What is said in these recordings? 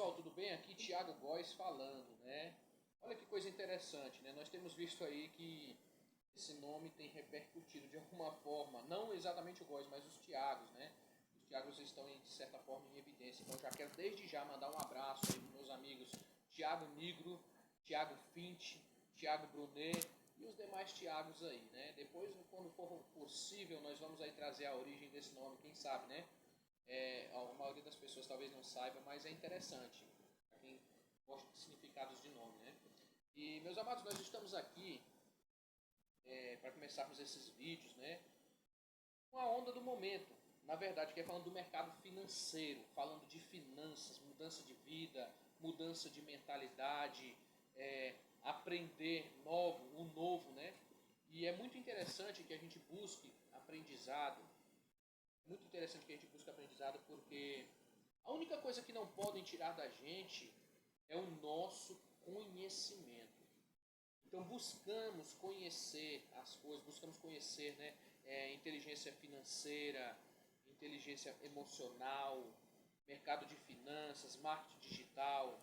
pessoal, tudo bem? Aqui Thiago Góes falando, né? Olha que coisa interessante, né? Nós temos visto aí que esse nome tem repercutido de alguma forma, não exatamente o Góes, mas os Thiagos, né? Os Thiagos estão, de certa forma, em evidência. Então, já quero desde já mandar um abraço aí para meus amigos Thiago Nigro, Thiago Fint, Thiago Brunet e os demais Thiagos aí, né? Depois, quando for possível, nós vamos aí trazer a origem desse nome, quem sabe, né? A maioria das pessoas talvez não saiba, mas é interessante para quem gosta de significados de nome, né? E meus amados, nós estamos aqui para começarmos esses vídeos, né? Com a onda do momento, na verdade, que é falando do mercado financeiro, falando de finanças, mudança de vida, mudança de mentalidade, aprender o novo, né? E é muito interessante que a gente busque aprendizado, muito interessante que a gente busque aprendizado, porque a única coisa que não podem tirar da gente é o nosso conhecimento. Então buscamos conhecer as coisas, buscamos conhecer, né, inteligência financeira, inteligência emocional, mercado de finanças, marketing digital,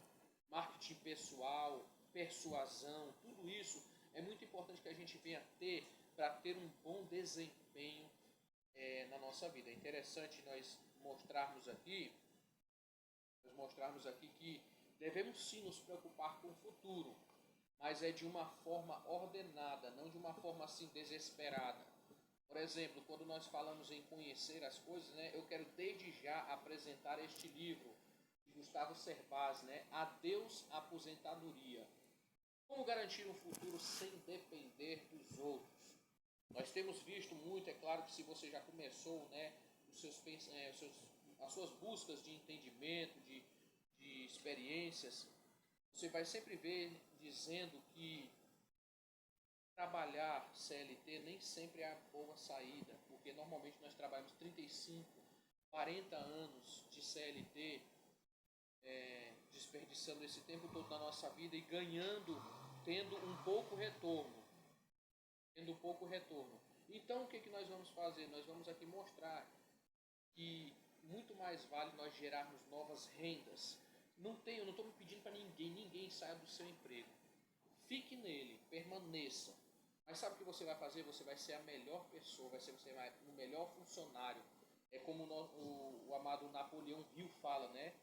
marketing pessoal, persuasão, tudo isso é muito importante que a gente venha ter para ter um bom desempenho na nossa vida. É interessante nós mostrarmos aqui que devemos sim nos preocupar com o futuro, mas é de uma forma ordenada, não de uma forma assim desesperada. Por exemplo, quando nós falamos em conhecer as coisas, né, eu quero desde já apresentar este livro de Gustavo Cerbasi, né, Adeus Aposentadoria. Como garantir um futuro sem depender dos outros? Nós temos visto muito, é claro que se você já começou, né, as suas buscas de entendimento, de experiências, você vai sempre ver dizendo que trabalhar CLT nem sempre é a boa saída, porque normalmente nós trabalhamos 35, 40 anos de CLT, desperdiçando esse tempo todo da nossa vida e tendo um pouco retorno. Tendo pouco retorno. Então o que nós vamos fazer? Nós vamos aqui mostrar que muito mais vale nós gerarmos novas rendas. Eu não estou me pedindo para ninguém saia do seu emprego. Fique nele, permaneça. Mas sabe o que você vai fazer? Você vai ser a melhor pessoa, você vai ser o melhor funcionário. É como o amado Napoleão Hill fala, né?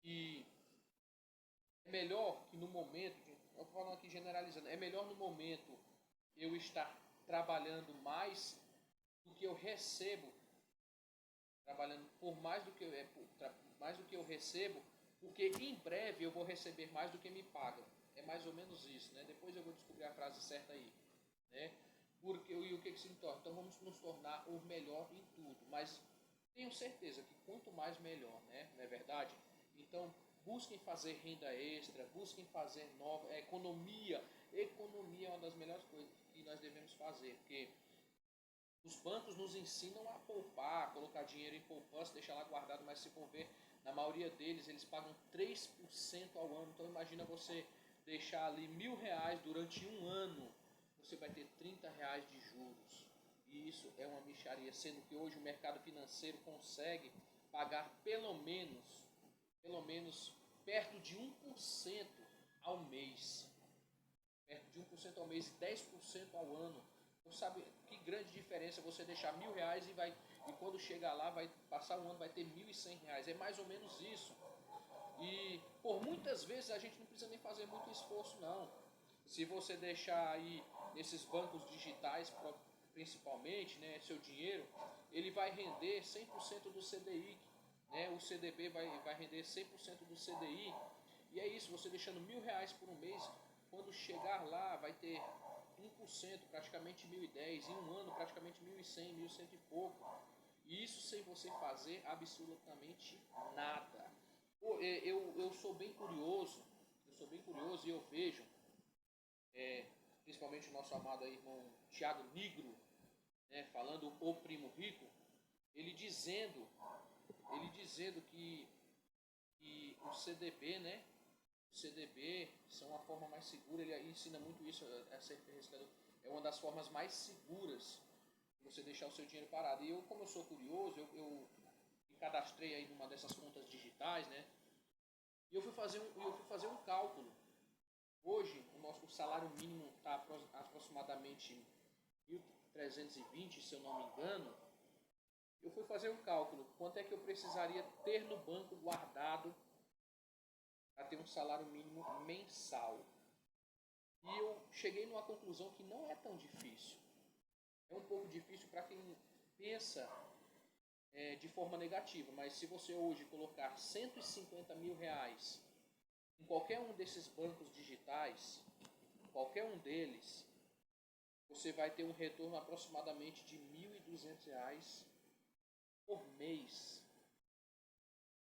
Que é melhor que no momento, eu estou falando aqui generalizando, é melhor no momento eu estar trabalhando mais do que eu recebo, trabalhando por mais do que mais do que eu recebo, porque em breve eu vou receber mais do que me pagam. É mais ou menos isso, né? Depois eu vou descobrir a frase certa aí, né? E o que se torna? Então vamos nos tornar o melhor em tudo, mas tenho certeza que quanto mais melhor, né? Não é verdade? Então busquem fazer renda extra, busquem fazer nova economia. Economia é uma das melhores coisas que nós devemos fazer, porque os bancos nos ensinam a poupar, colocar dinheiro em poupança, deixar lá guardado, mas se for ver, na maioria deles eles pagam 3% ao ano. Então imagina você deixar ali R$ 1.000 durante um ano, você vai ter R$ 30 de juros. E isso é uma mixaria, sendo que hoje o mercado financeiro consegue pagar pelo menos perto de 1% ao mês. Perto de 1% ao mês e 10% ao ano. Então sabe que grande diferença você deixar R$ 1.000 e quando chegar lá vai passar um ano vai ter R$ 1.100. É mais ou menos isso. E por muitas vezes a gente não precisa nem fazer muito esforço não. Se você deixar aí nesses bancos digitais principalmente, né, seu dinheiro, ele vai render 100% do CDI, né? O CDB vai render 100% do CDI. E é isso, você deixando R$ 1.000 por um mês, quando chegar lá vai ter 1%, praticamente 1.010, em um ano praticamente 1.100, 1.100 e pouco. E isso sem você fazer absolutamente nada. Pô, eu sou bem curioso e eu vejo, principalmente o nosso amado aí, irmão Thiago Nigro, né, falando o primo rico, ele dizendo que o CDB, né, o CDB são uma forma mais segura, ele ensina muito isso a ser pescador. É uma das formas mais seguras de você deixar o seu dinheiro parado. E eu, como eu sou curioso, eu me cadastrei aí numa dessas contas digitais, né? E eu fui fazer um cálculo. Hoje, o salário mínimo está aproximadamente 1.320, se eu não me engano. Eu fui fazer um cálculo. Quanto é que eu precisaria ter no banco guardado para ter um salário mínimo mensal? E eu cheguei numa conclusão que não é tão difícil. É um pouco difícil para quem pensa de forma negativa, mas se você hoje colocar 150 mil reais em qualquer um desses bancos digitais, qualquer um deles, você vai ter um retorno aproximadamente de R$ 1.200 por mês.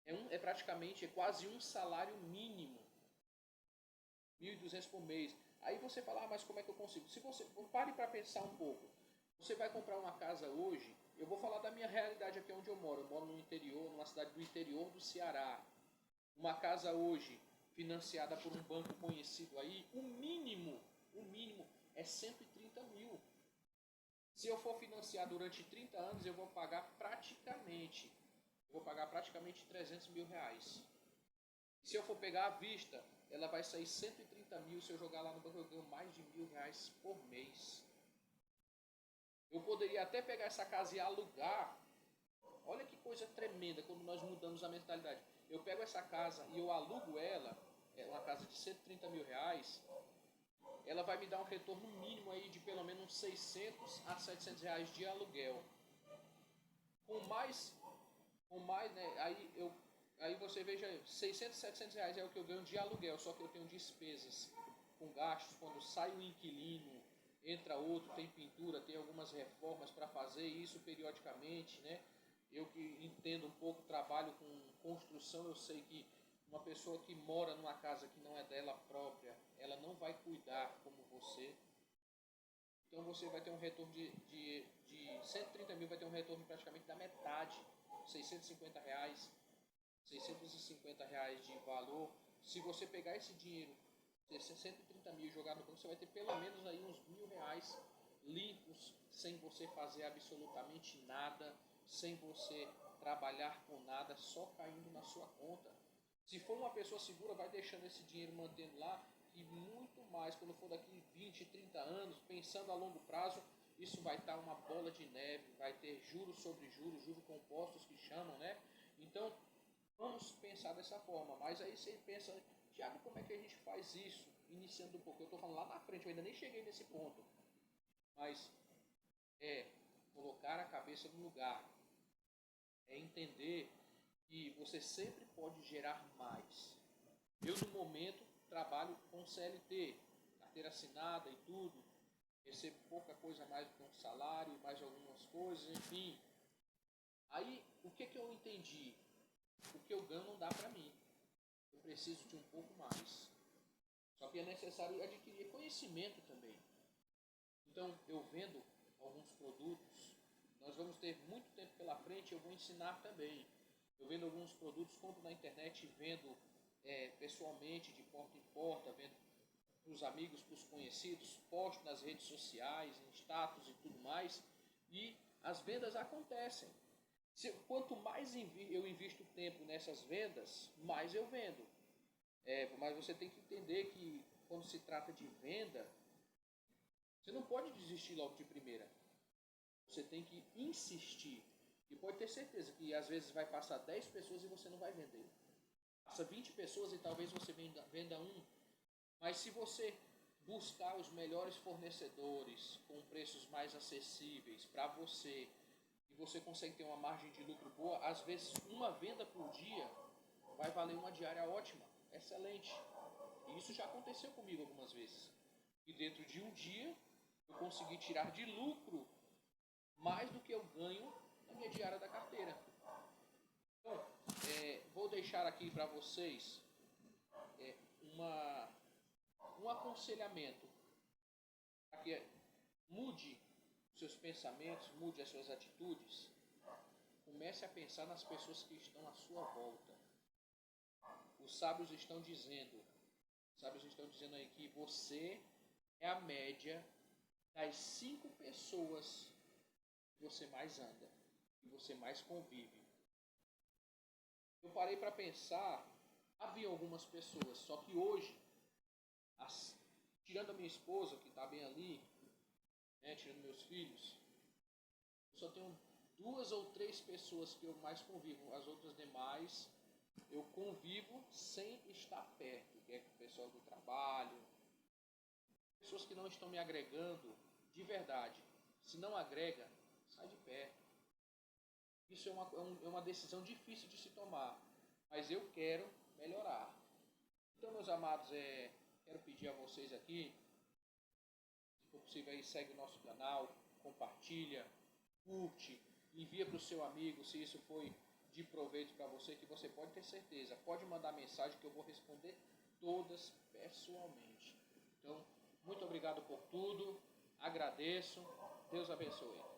É quase um salário mínimo. 1.200 por mês. Aí você fala, mas como é que eu consigo? Se você pare para pensar um pouco. Você vai comprar uma casa hoje, eu vou falar da minha realidade aqui onde eu moro. Eu moro no interior, numa cidade do interior do Ceará. Uma casa hoje, financiada por um banco conhecido aí, o mínimo é 130 mil. Se eu for financiar durante 30 anos, eu vou pagar praticamente R$ 300 mil. Se eu for pegar à vista, ela vai sair 130 mil. Se eu jogar lá no banco, eu ganho mais de R$ 1.000 por mês. Eu poderia até pegar essa casa e alugar. Olha que coisa tremenda quando nós mudamos a mentalidade. Eu pego essa casa e eu alugo ela, é uma casa de 130 mil reais, ela vai me dar um retorno mínimo aí de pelo menos 600 a 700 reais de aluguel. Com mais, né, aí você veja, 600, 700 reais é o que eu ganho de aluguel, só que eu tenho despesas com gastos, quando sai um inquilino, entra outro, tem pintura, tem algumas reformas para fazer, isso periodicamente, né? Eu que entendo um pouco, trabalho com construção, eu sei que uma pessoa que mora numa casa que não é dela própria, ela não vai cuidar como você. Então você vai ter um retorno de 130 mil, vai ter um retorno praticamente da metade, 650 reais, 650 reais de valor. Se você pegar esse dinheiro, 130 mil e jogar no banco, você vai ter pelo menos aí uns R$ 1.000 limpos, sem você fazer absolutamente nada, sem você trabalhar com nada, só caindo na sua conta. Se for uma pessoa segura, vai deixando esse dinheiro mantendo lá, e muito mais, quando for daqui 20, 30 anos, pensando a longo prazo, isso vai estar uma bola de neve, vai ter juros sobre juros, juros compostos que chamam, né? Então, vamos pensar dessa forma. Mas aí você pensa, Tiago, como é que a gente faz isso? Iniciando um pouco, eu estou falando lá na frente, eu ainda nem cheguei nesse ponto. Mas é colocar a cabeça no lugar, é entender que você sempre pode gerar mais. Eu, no momento, trabalho com CLT, carteira assinada e tudo, recebo pouca coisa mais do que um salário, mais algumas coisas, enfim. Aí, o que eu entendi? O que eu ganho não dá para mim. Eu preciso de um pouco mais. Só que é necessário adquirir conhecimento também. Então, eu vendo alguns produtos, nós vamos ter muito tempo pela frente, eu vou ensinar também. Eu vendo alguns produtos, compro na internet, vendo pessoalmente, de porta em porta, vendo para os amigos, para os conhecidos, posto nas redes sociais, em status e tudo mais, e as vendas acontecem. Quanto mais eu invisto tempo nessas vendas, mais eu vendo. Mas você tem que entender que quando se trata de venda, você não pode desistir logo de primeira. Você tem que insistir. E pode ter certeza que às vezes vai passar 10 pessoas e você não vai vender. Passa 20 pessoas e talvez você venda um. Mas se você buscar os melhores fornecedores com preços mais acessíveis para você, e você consegue ter uma margem de lucro boa, às vezes uma venda por dia vai valer uma diária ótima, excelente. E isso já aconteceu comigo algumas vezes. E dentro de um dia eu consegui tirar de lucro mais do que eu ganho na minha diária da carteira. Então, vou deixar aqui para vocês um aconselhamento para que mude seus pensamentos, mude as suas atitudes. Comece a pensar nas pessoas que estão à sua volta. Os sábios estão dizendo aí que você é a média das 5 pessoas que você mais anda, que você mais convive. Eu parei para pensar havia algumas pessoas, só que hoje, tirando a minha esposa, que está bem ali, né, tirando meus filhos, eu só tenho 2 ou 3 pessoas que eu mais convivo. As outras demais, eu convivo sem estar perto, que é com o pessoal do trabalho, pessoas que não estão me agregando de verdade. Se não agrega, sai de perto. Isso é uma decisão difícil de se tomar, mas eu quero melhorar. Então, meus amados, quero pedir a vocês aqui, se for possível, aí, segue o nosso canal, compartilha, curte, envia para o seu amigo, se isso foi de proveito para você, que você pode ter certeza. Pode mandar mensagem que eu vou responder todas pessoalmente. Então, muito obrigado por tudo, agradeço, Deus abençoe.